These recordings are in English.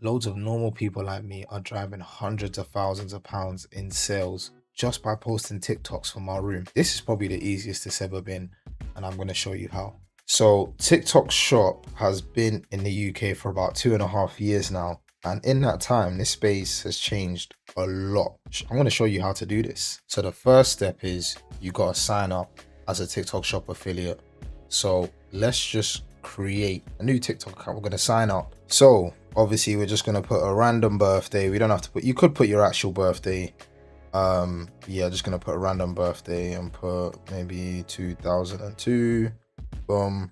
Loads of normal people like me are driving hundreds of thousands of pounds in sales just by posting TikToks from our room. This is probably the easiest it's ever been, and I'm going to show you how. So, TikTok Shop has been in the UK for about 2.5 years now, and in that time, this space has changed a lot. I'm going to show you how to do this. So, the first step is you got to sign up as a TikTok Shop affiliate. So, let's just create a new TikTok account. We're going to sign up. So, obviously we're just going to put a random birthday. We don't have to put, you could put your actual birthday. Yeah, just going to put a random birthday and put maybe 2002. Boom.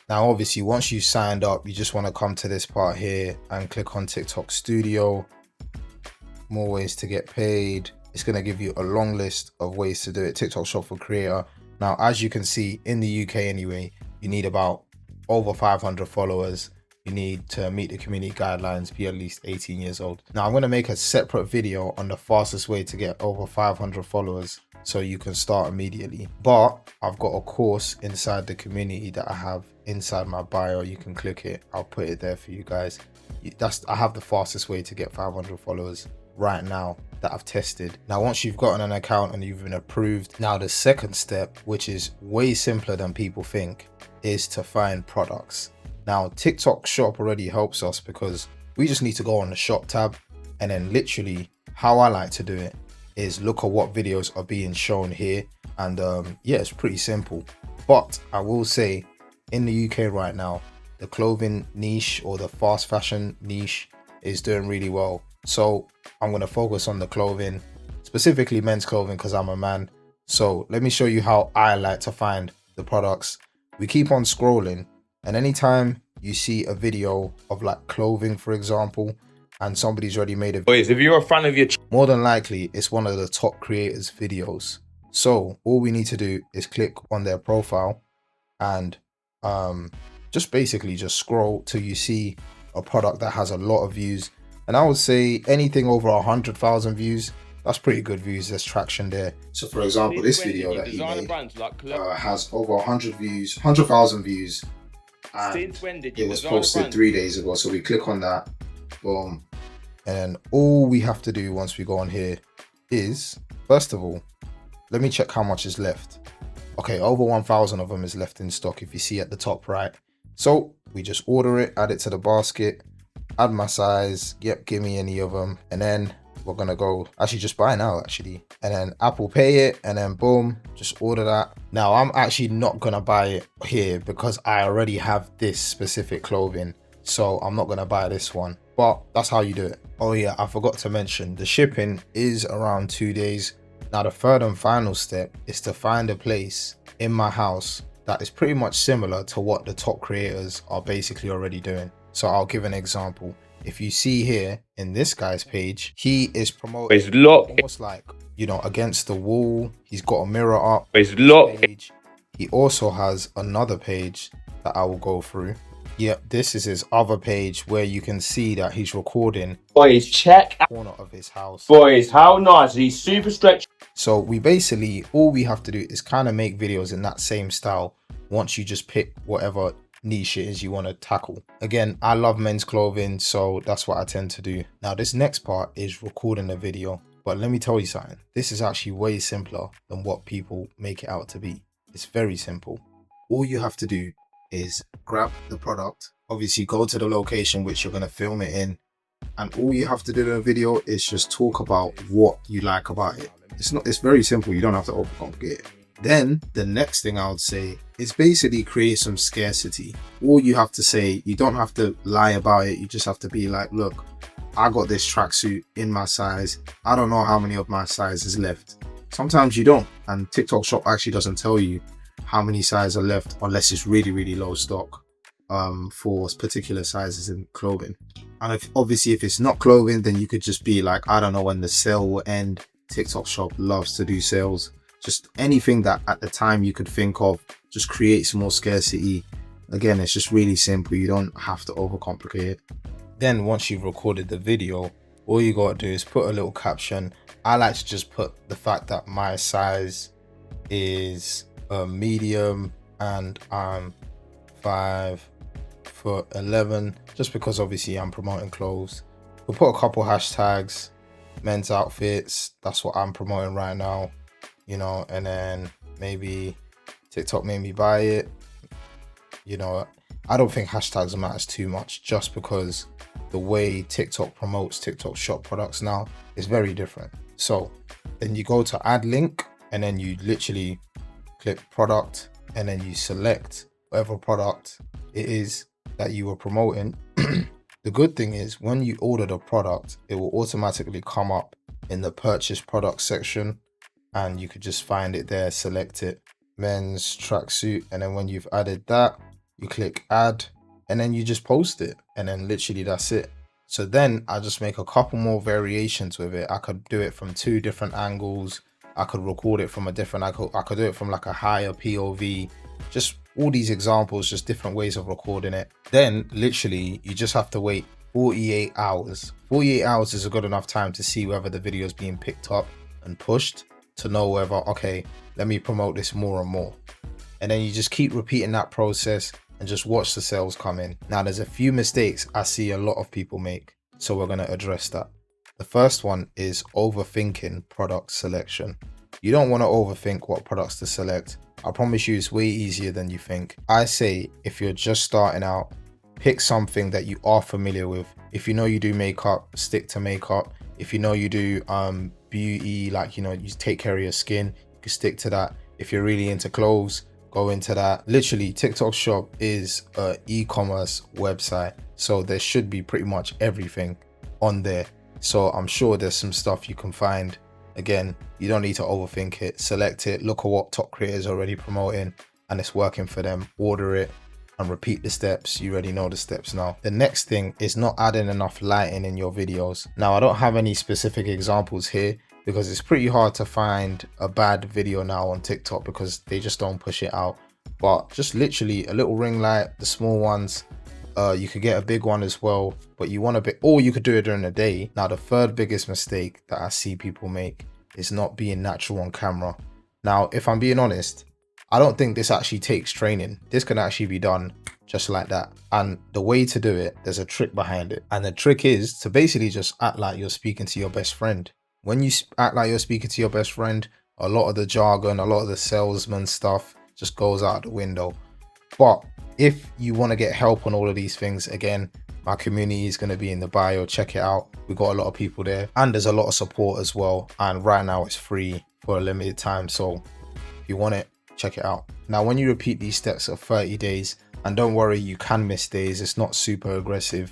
Now, obviously, once you signed up, you just want to come to this part here and click on TikTok Studio. More ways to get paid. It's going to give you a long list of ways to do it. TikTok Shop for Creator. Now, as you can see, in the UK anyway, you need about over 500 followers. You need to meet the community guidelines, be at least 18 years old. Now, I'm going to make a separate video on the fastest way to get over 500 followers so you can start immediately. But I've got a course inside the community that I have inside my bio. You can click it. I'll put it there for you guys. I have the fastest way to get 500 followers right now that I've tested. Now, once you've gotten an account and you've been approved, now the second step, which is way simpler than people think, is to find products. Now, TikTok Shop already helps us because we just need to go on the shop tab, and then literally how I like to do it is look at what videos are being shown here. And yeah, it's pretty simple. But I will say, in the UK right now, the clothing niche or the fast fashion niche is doing really well. So I'm going to focus on the clothing, specifically men's clothing, because I'm a man. So let me show you how I like to find the products. We keep on scrolling, and anytime you see a video of like clothing, for example, and somebody's already made a video, boys, if you're a fan of your more than likely it's one of the top creators' videos. So all we need to do is click on their profile and just basically just scroll till you see a product that has a lot of views. And I would say anything over 100,000 views, that's pretty good views. There's traction there. So for example, this video that he made has over 100 views, 100,000 views, and it was posted 3 days ago. So we click on that, boom, and then all we have to do once we go on here is, first of all, let me check how much is left. Okay, over 1,000 of them is left in stock, if you see at the top right. So we just order it, add it to the basket, add my size, yep, give me any of them, and then we're gonna go actually just buy now actually, and then Apple Pay it, and then boom, just order that. Now I'm actually not gonna buy it here because I already have this specific clothing, so I'm not gonna buy this one, but that's how you do it. Oh yeah, I forgot to mention the shipping is around 2 days. Now the third and final step is to find a place in my house that is pretty much similar to what the top creators are basically already doing. So I'll give an example. If you see here in this guy's page, he is promoting almost like, you know, against the wall. He's got a mirror up page. He also has another page that I will go through. Yep, this is his other page where you can see that he's recording. boys, check out Corner of his house. boys, how nice. He's super stretched. So we basically, all we have to do is kind of make videos in that same style once you just pick whatever niche it is you want to tackle. Again, I love men's clothing, so that's what I tend to do. Now this next part is recording a video, but let me tell you something, this is actually way simpler than what people make it out to be. It's very simple. All you have to do is grab the product, obviously go to the location which you're going to film it in, and all you have to do in a video is just talk about what you like about it. It's very simple. You don't have to overcomplicate it. Then the next thing I would say is basically create some scarcity. All you have to say, you don't have to lie about it. You just have to be like, look, I got this tracksuit in my size. I don't know how many of my size is left. Sometimes you don't, and TikTok Shop actually doesn't tell you how many sizes are left unless it's really, really low stock for particular sizes in clothing. And if it's not clothing, then you could just be like, I don't know when the sale will end. TikTok Shop loves to do sales. Just anything that at the time you could think of, just create some more scarcity. Again, it's just really simple. You don't have to overcomplicate it. Then once you've recorded the video, all you gotta do is put a little caption. I like to just put the fact that my size is a medium and I'm 5'11", just because obviously I'm promoting clothes. We'll put a couple hashtags, men's outfits, that's what I'm promoting right now, you know, and then maybe TikTok made me buy it. You know, I don't think hashtags matters too much, just because the way TikTok promotes TikTok shop products now is very different. So then you go to add link, and then you literally click product, and then you select whatever product it is that you were promoting. The good thing is when you order the product, it will automatically come up in the purchase product section, and you could just find it there, select it, men's tracksuit, and then when you've added that, you click add, and then you just post it, and then literally that's it. So then I just make a couple more variations with it. I could do it from 2 different angles. I could record it from a different, I could do it from like a higher POV, just all these examples, just different ways of recording it. Then literally you just have to wait 48 hours. 48 hours is a good enough time to see whether the video is being picked up and pushed, to know whether, okay, let me promote this more and more. And then you just keep repeating that process and just watch the sales come in. Now there's a few mistakes I see a lot of people make, so we're going to address that. The first one is overthinking product selection. You don't want to overthink what products to select. I promise you it's way easier than you think. I say if you're just starting out, pick something that you are familiar with. If you know you do makeup, stick to makeup. If you know you do beauty, like, you know, you take care of your skin, you can stick to that. If you're really into clothes, go into that. Literally, TikTok shop is an e-commerce website, so there should be pretty much everything on there. So I'm sure there's some stuff you can find. Again, you don't need to overthink it. Select it, look at what top creators are already promoting and it's working for them, order it and repeat the steps. You already know the steps now. The next thing is not adding enough lighting in your videos. Now I don't have any specific examples here, because it's pretty hard to find a bad video now on TikTok because they just don't push it out. But just literally a little ring light, the small ones. You could get a big one as well, but you want a bit, or you could do it during the day. Now the third biggest mistake that I see people make is not being natural on camera. Now if I'm being honest, I don't think this actually takes training. This can actually be done just like that. And the way to do it, there's a trick behind it. And the trick is to basically just act like you're speaking to your best friend. When you act like you're speaking to your best friend, a lot of the jargon, a lot of the salesman stuff just goes out the window. But if you want to get help on all of these things, again, my community is going to be in the bio. Check it out. We've got a lot of people there and there's a lot of support as well. And right now it's free for a limited time. So if you want it, check it out. Now, when you repeat these steps for 30 days, and don't worry, you can miss days. It's not super aggressive.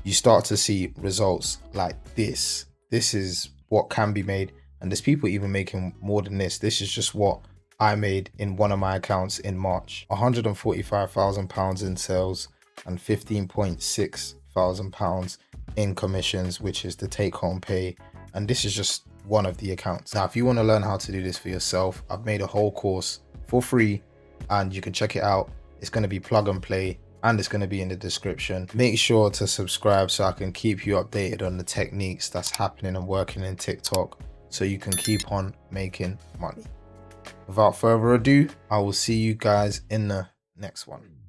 You start to see results like this. This is what can be made, and there's people even making more than this. This is just what I made in one of my accounts in March. £145,000 in sales and £15.6 thousand in commissions, which is the take-home pay. And this is just one of the accounts. Now if you want to learn how to do this for yourself, I've made a whole course for free and you can check it out. It's going to be plug and play, and it's going to be in the description. Make sure to subscribe so I can keep you updated on the techniques that's happening and working in TikTok, so you can keep on making money. Without further ado, I will see you guys in the next one.